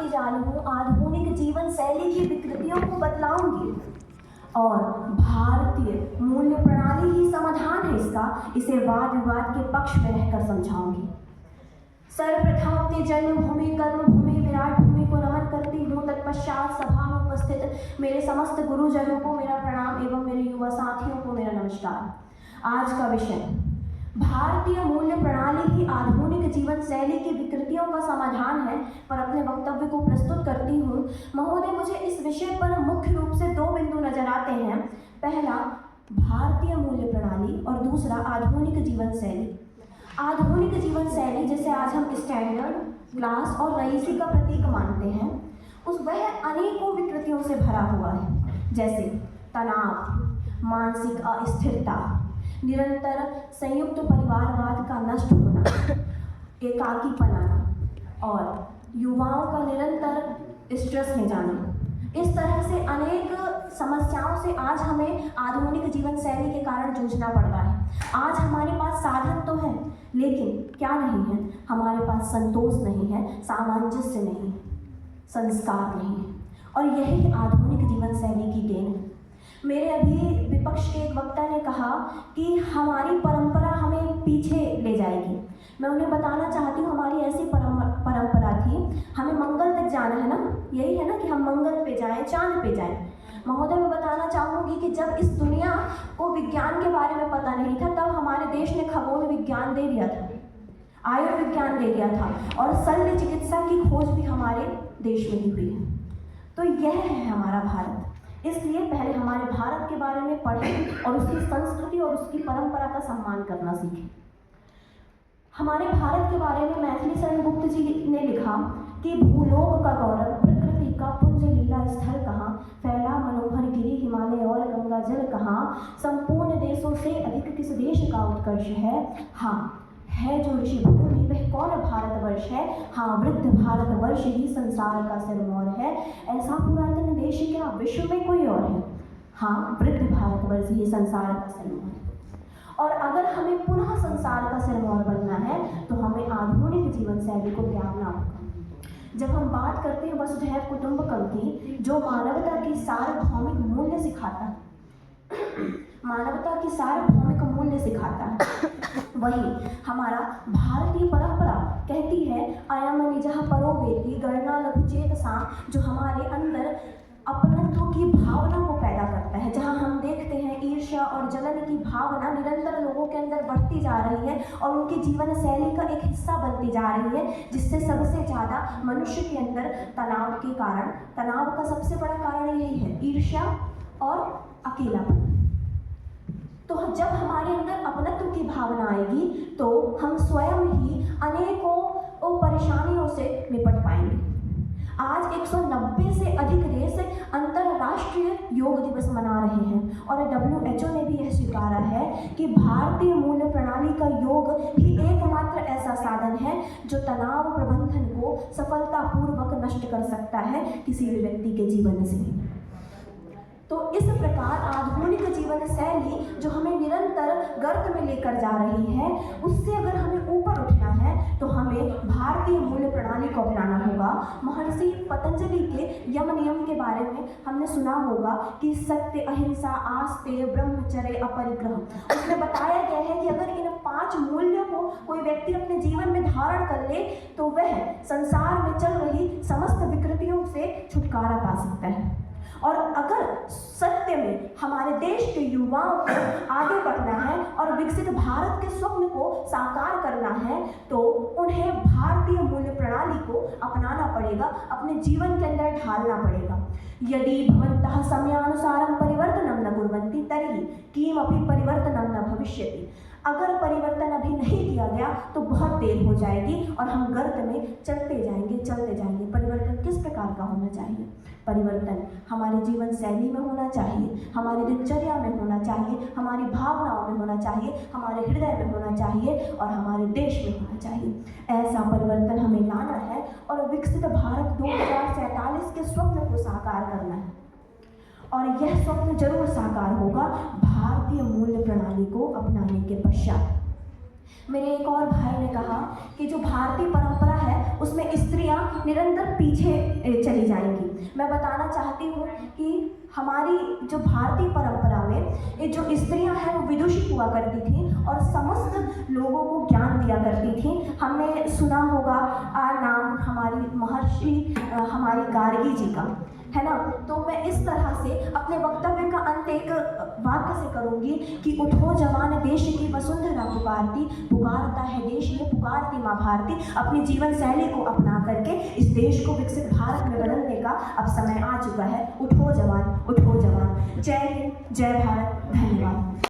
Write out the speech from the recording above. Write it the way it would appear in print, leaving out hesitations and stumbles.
बनाती जा रही हूँ, आधुनिक जीवन शैली की विकृतियों को बदलाऊंगी और भारतीय मूल्य प्रणाली ही समाधान है इसका, इसे वाद विवाद के पक्ष में रहकर समझाऊंगी। सर्वप्रथम अपनी जन्मभूमि कर्मभूमि विराट भूमि को नमन करती हूँ। तत्पश्चात सभा में उपस्थित मेरे समस्त गुरुजनों को मेरा प्रणाम एवं मेरे युवा साथियों को मेरा नमस्कार। आज का विषय भारतीय मूल्य प्रणाली ही आधुनिक जीवन शैली की विकृतियों का समाधान है पर अपने वक्तव्य को प्रस्तुत करती हूँ। महोदय, मुझे इस विषय पर मुख्य रूप से दो बिंदु नजर आते हैं। पहला भारतीय मूल्य प्रणाली और दूसरा आधुनिक जीवन शैली। आधुनिक जीवन शैली जिसे आज हम स्टैंडर्ड, क्लास और रईसी का प्रतीक मानते हैं, वह अनेकों विकृतियों से भरा हुआ है, जैसे तनाव, मानसिक अस्थिरता, निरंतर संयुक्त परिवारवाद का नष्ट होना, एकाकीपन आना और युवाओं का निरंतर स्ट्रेस में जाना। इस तरह से अनेक समस्याओं से आज हमें आधुनिक जीवन शैली के कारण जूझना पड़ रहा है। आज हमारे पास साधन तो है, लेकिन क्या नहीं है, हमारे पास संतोष नहीं है, सामंजस्य नहीं है, संस्कार नहीं है, और यही आधुनिक जीवन शैली की देन है। मेरे अभी विपक्ष के एक वक्ता ने कहा कि हमारी परंपरा हमें पीछे ले जाएगी। मैं उन्हें बताना चाहती हूँ, हमारी ऐसी परंपरा थी, हमें मंगल तक जाना है ना, यही है ना कि हम मंगल पे जाएं, चांद पे जाएं। महोदय, मैं बताना चाहूँगी कि जब इस दुनिया को विज्ञान के बारे में पता नहीं था, तब हमारे देश ने खगोल विज्ञान दे दिया था, आयुर्विज्ञान दे दिया था, और शल्य चिकित्सा की खोज भी हमारे देश में ही हुई है। तो यह है हमारा भारत। इसलिए पहले हमारे भारत के बारे में पढ़ें और उसकी संस्कृति और उसकी परंपरा का सम्मान करना सीखें। हमारे भारत के बारे में मैथिली शरण गुप्त जी ने लिखा कि भूलोक का गौरव, प्रकृति का पुंज लीला स्थल कहाँ, फैला मनोहर गिरी हिमालय और गंगा जल कहाँ, संपूर्ण देशों से अधिक किस देश का उत्कर्ष है, हाँ है जो ऋषि भूमि वह कौन भारतवर्ष है, हाँ वृद्ध भारतवर्ष ही संसार का सिरमौर है, ऐसा पुरातन देश क्या विश्व में कोई और है, हाँ वृद्ध भारतवर्ष ही संसार का सिरमौर है। और अगर हमें पुनः संसार का सिरमौर बनना है तो हमें आधुनिक जीवन शैली को त्यागना होगा। जब हम बात करते हैं वसुधैव कुटुंबकम की, जो मानवता की सार्वभौमिक मूल्य सिखाता है, मानवता की सार्वभौमिक मूल्य सिखाता है, वही हमारा भारतीय परंपरा कहती है अयम निजः परो वेति गणना लघुचेतसा, जो हमारे अंदर अपनत्व की भावना को पैदा करता है। जहाँ हम देखते हैं ईर्ष्या और जलन की भावना निरंतर लोगों के अंदर बढ़ती जा रही है और उनकी जीवन शैली का एक हिस्सा बनती जा रही है, जिससे सबसे ज़्यादा मनुष्य के अंदर तनाव के कारण, तनाव का सबसे बड़ा कारण यही है, ईर्ष्या और अकेलापन। तो जब हमारे अंदर अपनत्व की भावना आएगी तो हम स्वयं ही अनेकों परेशानियों से निपट पाएंगे। आज 190 से अधिक देश अंतर्राष्ट्रीय योग दिवस मना रहे हैं और WHO ने भी यह स्वीकारा है कि भारतीय मूल्य प्रणाली का योग ही एकमात्र ऐसा साधन है जो तनाव प्रबंधन को सफलतापूर्वक नष्ट कर सकता है किसी भी व्यक्ति के जीवन से। तो इस प्रकार आधुनिक जीवन शैली जो हमें निरंतर गर्त में लेकर जा रही है, उससे अगर हमें ऊपर उठना है तो हमें भारतीय मूल्य प्रणाली को अपनाना होगा। महर्षि पतंजलि के यम नियम के बारे में हमने सुना होगा कि सत्य, अहिंसा, आस्तेय, ब्रह्मचर्य, अपरिग्रह। उसमें बताया गया है कि अगर इन 5 मूल्यों को कोई व्यक्ति अपने जीवन में धारण कर ले तो वह संसार में चल रही समस्त विकृतियों से छुटकारा पा सकता है। और अगर सत्य में हमारे देश के युवाओं को आगे बढ़ना है और विकसित भारत के स्वप्न को साकार करना है तो उन्हें भारतीय मूल्य प्रणाली को अपनाना पड़ेगा, अपने जीवन के अंदर ढालना पड़ेगा। यदि भवन्तः समयानुसारं परिवर्तनं न कुर्वन्ति तर्हि किमपि परिवर्तनं न भविष्यति। अगर परिवर्तन अभी नहीं किया गया तो बहुत देर हो जाएगी और हम गर्त में चलते जाएंगे। परिवर्तन किस प्रकार का होना चाहिए? परिवर्तन हमारे जीवन शैली में होना चाहिए, हमारी दिनचर्या में होना चाहिए, हमारी भावनाओं में होना चाहिए, हमारे हृदय में होना चाहिए और हमारे देश में होना चाहिए। ऐसा परिवर्तन हमें लाना है और विकसित भारत 2047 के स्वप्न को साकार करना है। और यह स्वप्न जरूर साकार होगा भारतीय मूल्य प्रणाली को अपनाने के पश्चात। मेरे एक और भाई ने कहा कि जो भारतीय परंपरा है उसमें स्त्रियां निरंतर पीछे चली जाएंगी। मैं बताना चाहती हूँ कि हमारी जो भारतीय परंपरा में ये जो स्त्रियां हैं वो विदुषी हुआ करती थी और समस्त लोगों को ज्ञान दिया करती थी। हमने सुना होगा नाम हमारी महर्षि हमारी गार्गी जी का, है ना। तो मैं इस तरह से अपने वक्तव्य का अंत एक वाक्य से करूंगी कि उठो जवान देश की वसुंधरा पुकारती, पुकारता है देश ये पुकारती माँ भारती। अपनी जीवन शैली को अपना करके इस देश को विकसित भारत में बदलने का अब समय आ चुका है। उठो जवान, उठो जवान। जय हिंद, जय भारत, धन्यवाद।